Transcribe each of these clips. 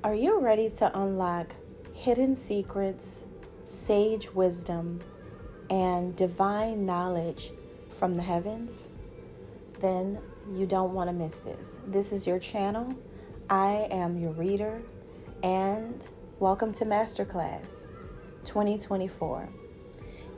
Are you ready to unlock hidden secrets, sage wisdom, and divine knowledge from the heavens? Then you don't want to miss this. This is your channel. I am your reader, and welcome to Masterclass 2024.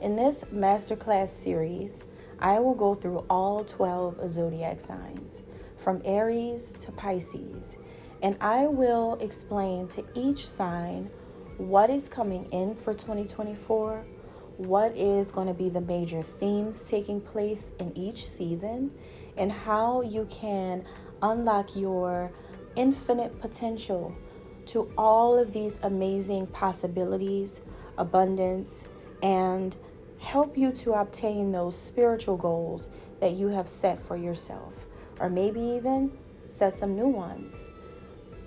In this Masterclass series, I will go through all 12 zodiac signs, from Aries to Pisces, and I will explain to each sign what is coming in for 2024, what is going to be the major themes taking place in each season, and how you can unlock your infinite potential to all of these amazing possibilities, abundance, and help you to obtain those spiritual goals that you have set for yourself, or maybe even set some new ones.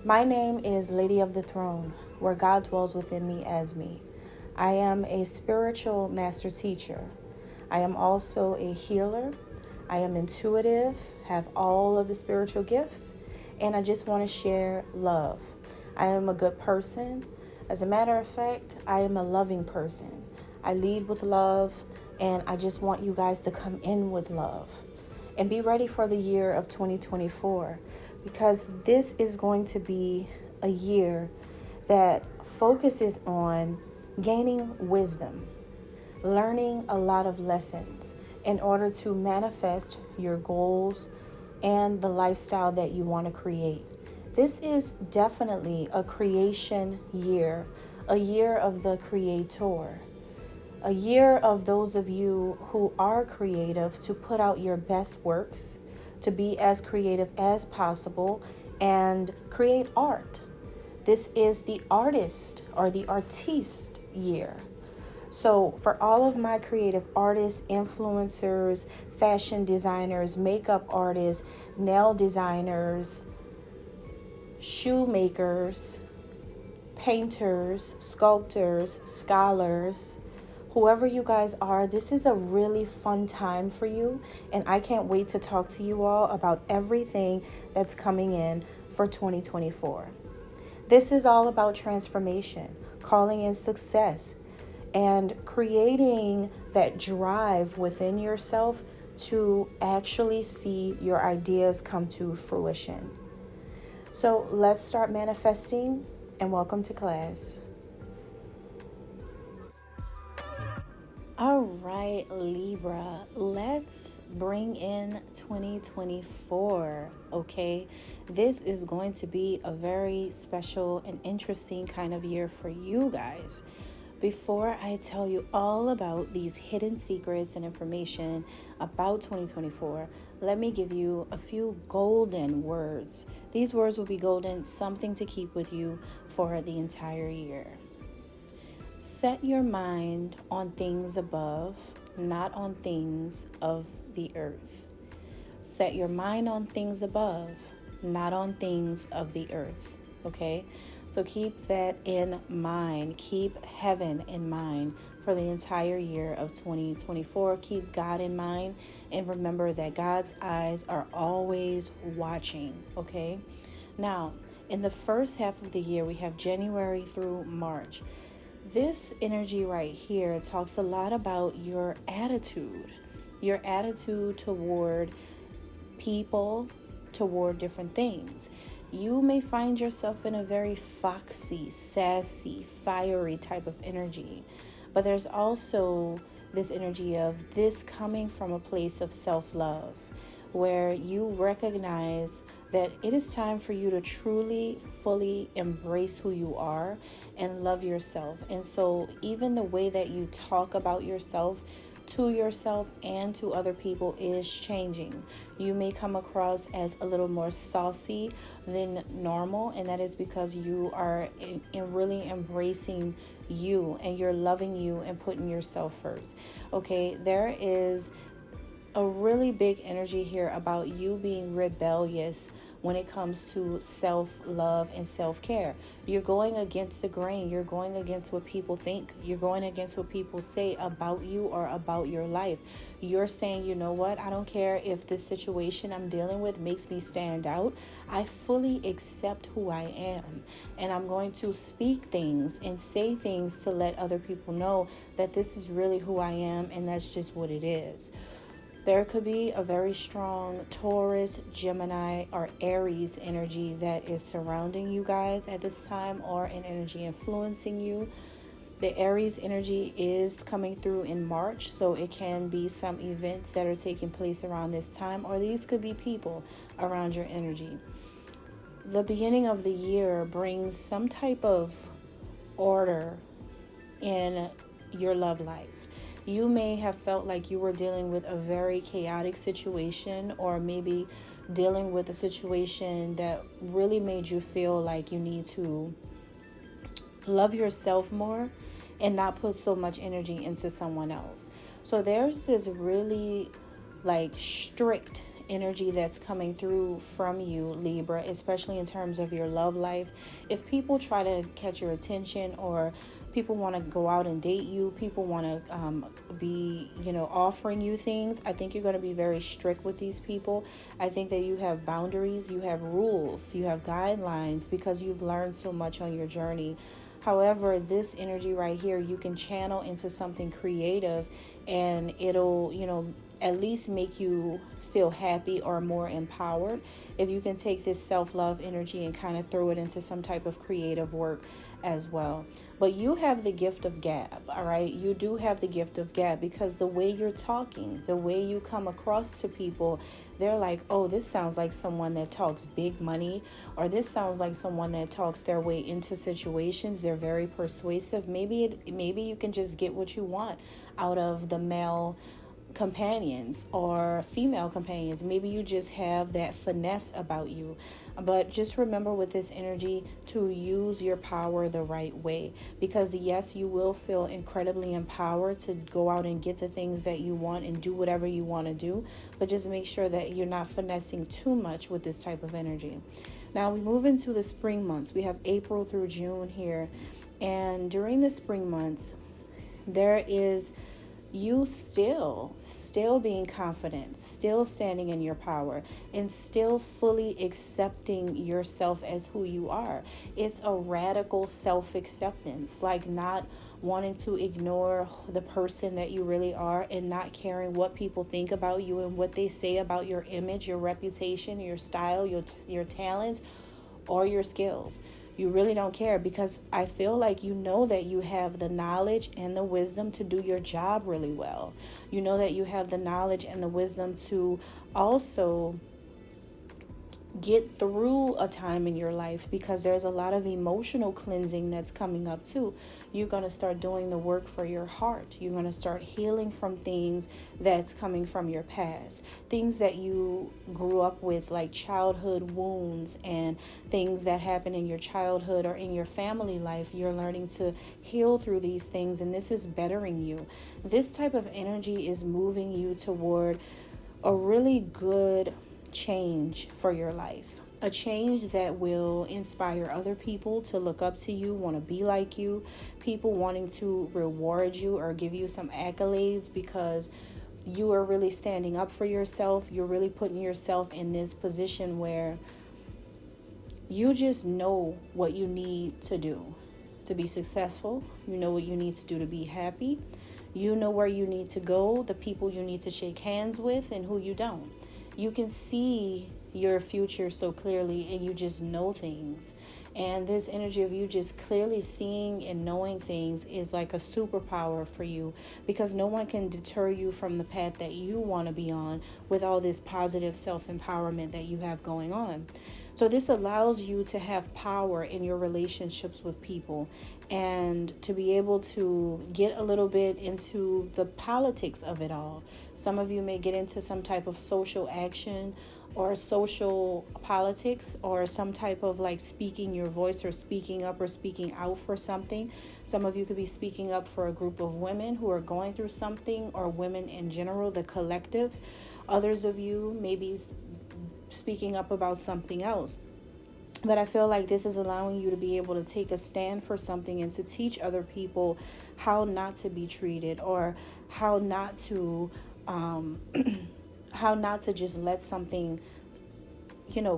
My name is Lady of the Throne, where God dwells within me as me. I am a spiritual master teacher. I am also a healer. I am intuitive, have all of the spiritual gifts, and I just want to share love. I am a good person. As a matter of fact, I am a loving person. I lead with love, and I just want you guys to come in with love and be ready for the year of 2024, because this is going to be a year that focuses on gaining wisdom, learning a lot of lessons in order to manifest your goals and the lifestyle that you want to create. This is definitely a creation year, a year of the creator, a year of those of you who are creative to put out your best works, to be as creative as possible and create art. This is the artist or the artiste year. So for all of my creative artists, influencers, fashion designers, makeup artists, nail designers, shoemakers, painters, sculptors, scholars, whoever you guys are, this is a really fun time for you, and I can't wait to talk to you all about everything that's coming in for 2024. This is all about transformation, calling in success, and creating that drive within yourself to actually see your ideas come to fruition. So let's start manifesting, and welcome to class. All right, Libra, let's bring in 2024, okay? This is going to be a very special and interesting kind of year for you guys. Before I tell you all about these hidden secrets and information about 2024, let me give you a few golden words. These words will be golden, something to keep with you for the entire year. Set your mind on things above, not on things of the earth. Set your mind on things above, not on things of the earth. Okay? So keep that in mind. Keep heaven in mind for the entire year of 2024. Keep God in mind, and remember that God's eyes are always watching. Okay? Now, in the first half of the year, we have January through March. This energy right here talks a lot about your attitude toward people, toward different things. You may find yourself in a very foxy, sassy, fiery type of energy, but there's also this energy of this coming from a place of self-love, where you recognize that it is time for you to truly, fully embrace who you are and love yourself. And so even the way that you talk about yourself to yourself and to other people is changing. You may come across as a little more saucy than normal, and that is because you are in really embracing you, and you're loving you and putting yourself first. Okay, there is a really big energy here about you being rebellious when it comes to self-love and self-care. You're going against the grain. You're going against what people think. You're going against what people say about you or about your life. You're saying, you know what? I don't care if this situation I'm dealing with makes me stand out. I fully accept who I am. And I'm going to speak things and say things to let other people know that this is really who I am and that's just what it is. There could be a very strong Taurus, Gemini, or Aries energy that is surrounding you guys at this time, or an energy influencing you. The Aries energy is coming through in March, so it can be some events that are taking place around this time, or these could be people around your energy. The beginning of the year brings some type of order in your love life. You may have felt like you were dealing with a very chaotic situation, or maybe dealing with a situation that really made you feel like you need to love yourself more and not put so much energy into someone else. So there's this really strict energy that's coming through from you, Libra, especially in terms of your love life. If people try to catch your attention, or people want to go out and date you, people want to be, offering you things, I think you're going to be very strict with these people. I think that you have boundaries, you have rules, you have guidelines, because you've learned so much on your journey. However, this energy right here, you can channel into something creative, and it'll, at least make you feel happy or more empowered if you can take this self-love energy and kind of throw it into some type of creative work as well. But you have the gift of gab, all right? You do have the gift of gab, because the way you're talking, the way you come across to people, they're like, oh, this sounds like someone that talks big money, or this sounds like someone that talks their way into situations. They're very persuasive. Maybe you can just get what you want out of the male companions or female companions. Maybe you just have that finesse about you. But just remember with this energy to use your power the right way, because yes, you will feel incredibly empowered to go out and get the things that you want and do whatever you want to do, but just make sure that you're not finessing too much with this type of energy. Now we move into the spring months. We have April through June here, and during the spring months there is you still being confident, still standing in your power, and still fully accepting yourself as who you are. It's a radical self-acceptance, like not wanting to ignore the person that you really are, and not caring what people think about you and what they say about your image, your reputation, your style, your talents, or your skills. You really don't care, because I feel like you know that you have the knowledge and the wisdom to do your job really well. You know that you have the knowledge and the wisdom to also get through a time in your life, because there's a lot of emotional cleansing that's coming up too. You're going to start doing the work for your heart. You're going to start healing from things that's coming from your past, things that you grew up with, like childhood wounds and things that happen in your childhood or in your family life. You're learning to heal through these things, and this is bettering you. This type of energy is moving you toward a really good change for your life, a change that will inspire other people to look up to you, want to be like you, people wanting to reward you or give you some accolades because you are really standing up for yourself. You're really putting yourself in this position where you just know what you need to do to be successful. You know what you need to do to be happy. You know where you need to go, the people you need to shake hands with, and who you don't. You can see your future so clearly, and you just know things. And this energy of you just clearly seeing and knowing things is like a superpower for you, because no one can deter you from the path that you want to be on with all this positive self-empowerment that you have going on. So this allows you to have power in your relationships with people, and to be able to get a little bit into the politics of it all. Some of you may get into some type of social action or social politics, or some type of like speaking your voice or speaking up or speaking out for something. Some of you could be speaking up for a group of women who are going through something, or women in general, the collective. Others of you may be speaking up about something else. But I feel like this is allowing you to be able to take a stand for something and to teach other people how not to be treated, or how not to how not to just let something,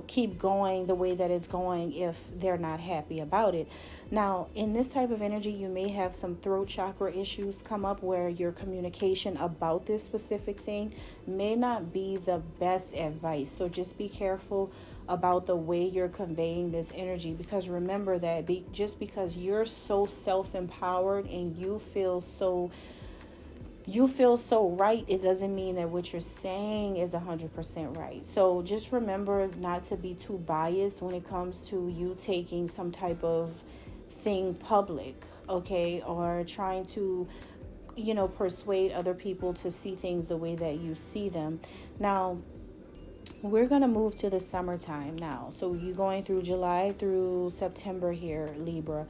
keep going the way that it's going if they're not happy about it. Now, in this type of energy, you may have some throat chakra issues come up where your communication about this specific thing may not be the best advice. So just be careful about the way you're conveying this energy, because remember that just because you're so self-empowered and you feel so right, it doesn't mean that what you're saying is 100% right. So just remember not to be too biased when it comes to you taking some type of thing public, okay? Or trying to, persuade other people to see things the way that you see them. Now, we're going to move to the summertime now. So you're going through July through September here, Libra.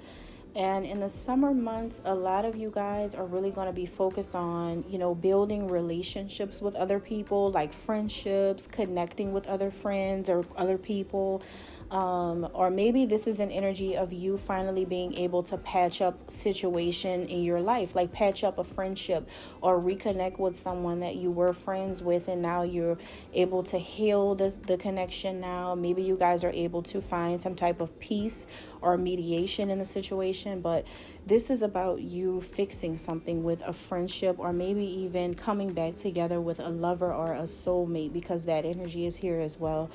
And in the summer months, a lot of you guys are really going to be focused on, building relationships with other people, like friendships, connecting with other friends or other people. Or maybe this is an energy of you finally being able to patch up situation in your life, like patch up a friendship or reconnect with someone that you were friends with, and now you're able to heal the connection. Now maybe you guys are able to find some type of peace or mediation in the situation, but this is about you fixing something with a friendship, or maybe even coming back together with a lover or a soulmate, because that energy is here as well.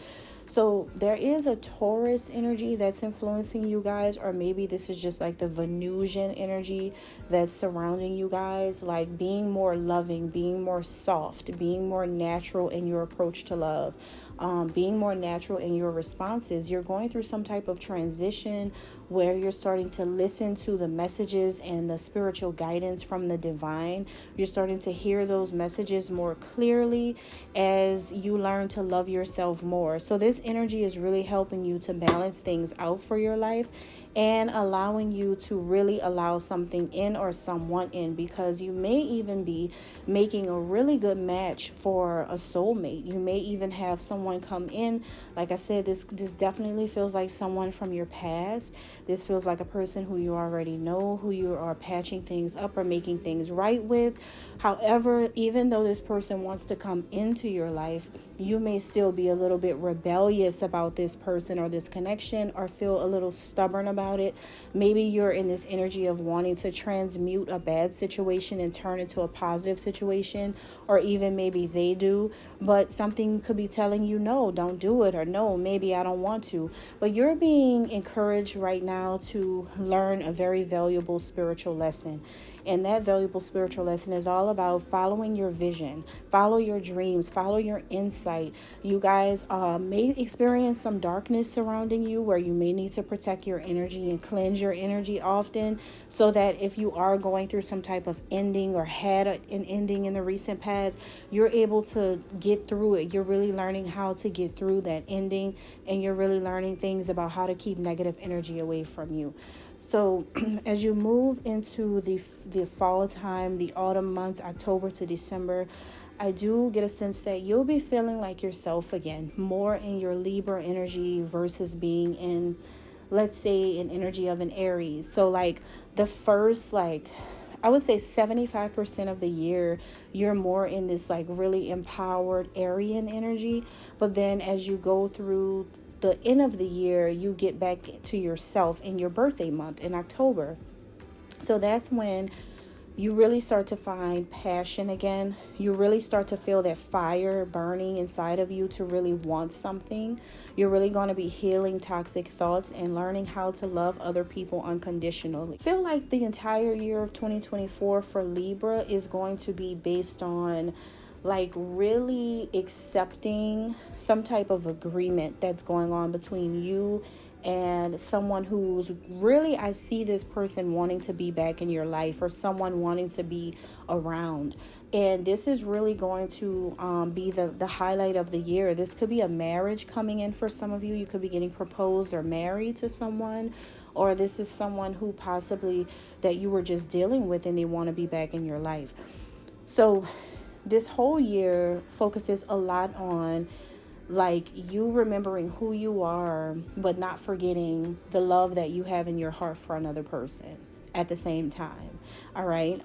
So there is a Taurus energy that's influencing you guys, or maybe this is just like the Venusian energy that's surrounding you guys, like being more loving, being more soft, being more natural in your approach to love, being more natural in your responses. You're going through some type of transition where you're starting to listen to the messages and the spiritual guidance from the divine. You're starting to hear those messages more clearly as you learn to love yourself more. So this energy is really helping you to balance things out for your life, and allowing you to really allow something in or someone in, because you may even be making a really good match for a soulmate. You may even have someone come in. Like I said, this definitely feels like someone from your past. This feels like a person who you already know, who you are patching things up or making things right with. However, even though this person wants to come into your life, you may still be a little bit rebellious about this person or this connection, or feel a little stubborn about it. Maybe you're in this energy of wanting to transmute a bad situation and turn it to a positive situation, or even maybe they do, but something could be telling you, no, don't do it, or no, maybe I don't want to. But you're being encouraged right now to learn a very valuable spiritual lesson. And that valuable spiritual lesson is all about following your vision, follow your dreams, follow your insight. You guys may experience some darkness surrounding you, where you may need to protect your energy and cleanse your energy often, so that if you are going through some type of ending or had an ending in the recent past, you're able to get through it. You're really learning how to get through that ending, and you're really learning things about how to keep negative energy away from you. So as you move into the fall time, the autumn months, October to December, I do get a sense that you'll be feeling like yourself again, more in your Libra energy versus being in, let's say, an energy of an Aries. So like the first, I would say 75% of the year, you're more in this like really empowered Aryan energy. But then as you go through the end of the year, you get back to yourself in your birthday month in October. So that's when you really start to find passion again. You really start to feel that fire burning inside of you to really want something. You're really going to be healing toxic thoughts and learning how to love other people unconditionally. I feel like the entire year of 2024 for Libra is going to be based on like really accepting some type of agreement that's going on between you and someone who's really, I see this person wanting to be back in your life, or someone wanting to be around. And this is really going to be the highlight of the year. This could be a marriage coming in for some of you. You could be getting proposed or married to someone, or this is someone who possibly that you were just dealing with and they want to be back in your life. So this whole year focuses a lot on like you remembering who you are, but not forgetting the love that you have in your heart for another person at the same time. All right.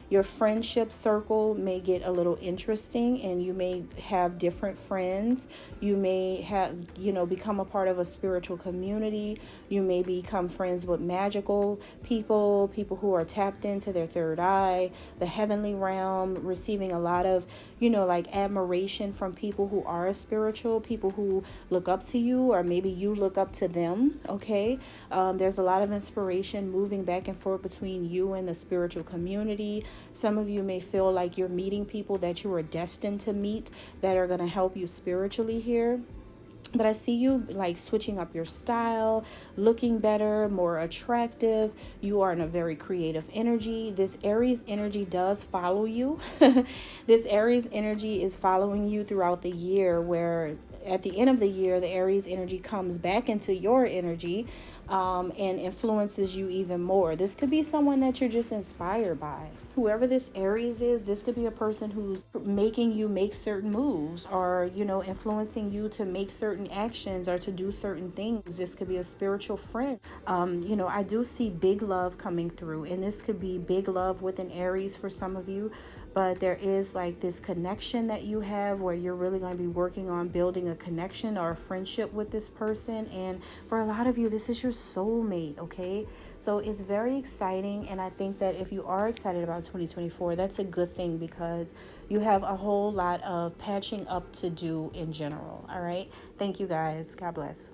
Your friendship circle may get a little interesting, and you may have different friends. You may have, become a part of a spiritual community. You may become friends with magical people who are tapped into their third eye, the heavenly realm, receiving a lot of, like admiration from people who are spiritual, people who look up to you, or maybe you look up to them. Okay. There's a lot of inspiration moving back and forth between you and the spiritual community. Some of you may feel like you're meeting people that you are destined to meet that are going to help you spiritually here. But I see you like switching up your style, looking better, more attractive. You are in a very creative energy. This Aries energy does follow you. This Aries energy is following you throughout the year, where at the end of the year, the Aries energy comes back into your energy, and influences you even more. This could be someone that you're just inspired by. Whoever this Aries is, this could be a person who's making you make certain moves, or, influencing you to make certain actions or to do certain things. This could be a spiritual friend. I do see big love coming through, and this could be big love with an Aries for some of you. But there is like this connection that you have where you're really going to be working on building a connection or a friendship with this person. And for a lot of you, this is your soulmate, okay? So it's very exciting. And I think that if you are excited about 2024, that's a good thing, because you have a whole lot of patching up to do in general. All right. Thank you guys. God bless.